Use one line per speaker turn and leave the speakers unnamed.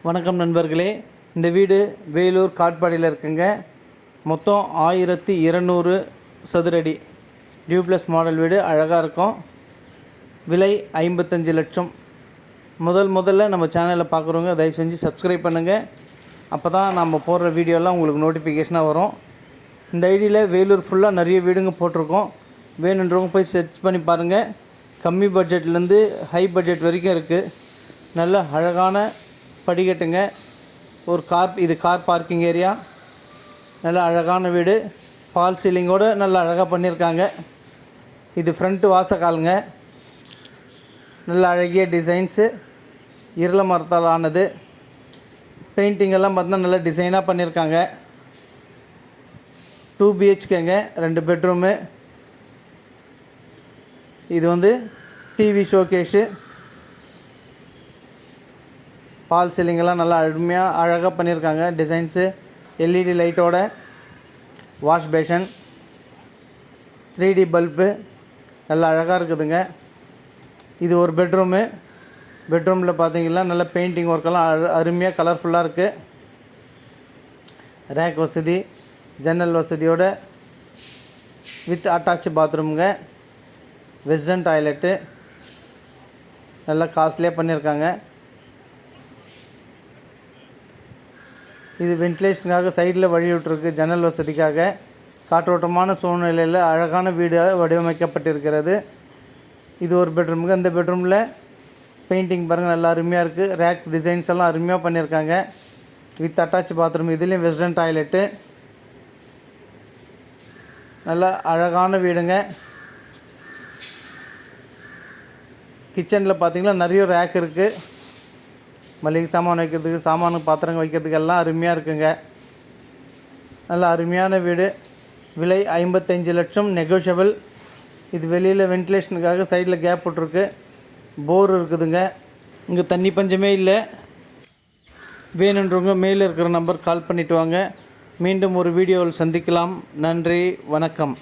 வணக்கம் நண்பர்களே. இந்த வீடு வேலூர் காட்பாடியில் இருக்குங்க. மொத்தம் 1200 சதுரடி டியூப்ளஸ் மாடல் வீடு. அழகாக இருக்கும். விலை 55 லட்சம். முதல்ல நம்ம சேனலில் பார்க்குறவங்க தயவு செஞ்சு சப்ஸ்கிரைப் பண்ணுங்கள். அப்போ தான் நம்ம போடுற வீடியோலாம் உங்களுக்கு நோட்டிஃபிகேஷனாக வரும். இந்த ஐடியில் வேலூர் ஃபுல்லாக நிறைய வீடுங்க போட்டிருக்கோம். வேணுன்றவங்க போய் சர்ச் பண்ணி பாருங்கள். கம்மி பட்ஜெட்லேருந்து ஹை பட்ஜெட் வரைக்கும் இருக்குது. நல்ல அழகான படிக்கட்டுங்க. இது கார் பார்க்கிங் ஏரியா. நல்ல அழகான வீடு. பால் சீலிங்கோடு நல்ல அழகாக பண்ணியிருக்காங்க. இது ஃப்ரண்ட்டு வாசக்காலுங்க. நல்ல அழகிய டிசைன்ஸு, இருள மரத்தால் ஆனது. பெயிண்டிங் எல்லாம் பார்த்தீங்கன்னா நல்ல டிசைனாக பண்ணியிருக்காங்க. 2 BHKங்க, 2 பெட்ரூமு. இது டிவி ஷோகேஷு. பால் சீலிங்கெல்லாம் நல்லா அழகாக பண்ணியிருக்காங்க. டிசைன்ஸு, LED லைட்டோட, வாஷ் பேஷன், 3D பல்பு நல்லா அழகாக இருக்குதுங்க. இது ஒரு பெட்ரூமு. பெட்ரூமில் பார்த்தீங்கன்னா நல்ல பெயிண்டிங் ஒர்க்கெல்லாம் அருமையாக கலர்ஃபுல்லாக இருக்குது. ரேக் வசதி, ஜன்னல் வசதியோட வித் அட்டாச் பாத்ரூமுங்க. வெஸ்டர்ன் டாய்லெட்டு நல்லா காஸ்ட்லியாக பண்ணியிருக்காங்க. இது வென்டிலேஷனுக்காக சைடில் வழி விட்டுருக்கு. ஜன்னல் வசதிக்காக காற்றோட்டமான சூழ்நிலையில் அழகான வீடு வடிவமைக்கப்பட்டிருக்கிறது. இது ஒரு பெட்ரூமுங்க. இந்த பெட்ரூமில் பெயிண்டிங் பாருங்கள் நல்லா அருமையாக இருக்குது. ரேக் டிசைன்ஸ் எல்லாம் அருமையாக பண்ணியிருக்காங்க. With attach bathroom. இதுலேயும் வெஸ்டர்ன் டாய்லெட்டு. நல்லா அழகான வீடுங்க. கிச்சனில் பார்த்திங்கன்னா நிறைய ரேக் இருக்குது. மளிகை சாமான் வைக்கிறதுக்கு, சாமானு பாத்திரங்கள் வைக்கிறதுக்கு எல்லாம் அருமையாக இருக்குங்க. நல்ல அருமையான வீடு. விலை 55 லட்சம், நெகோஷியபிள். இது வெளியில் வென்டிலேஷனுக்காக சைடில் கேப் விட்ருக்கு. போர் இருக்குதுங்க. இங்கே தண்ணி பஞ்சமே இல்லை. வேணுன்றவங்க மேலே இருக்கிற நம்பர் கால் பண்ணிவிட்டு வாங்க. மீண்டும் ஒரு வீடியோவில் சந்திக்கலாம். நன்றி, வணக்கம்.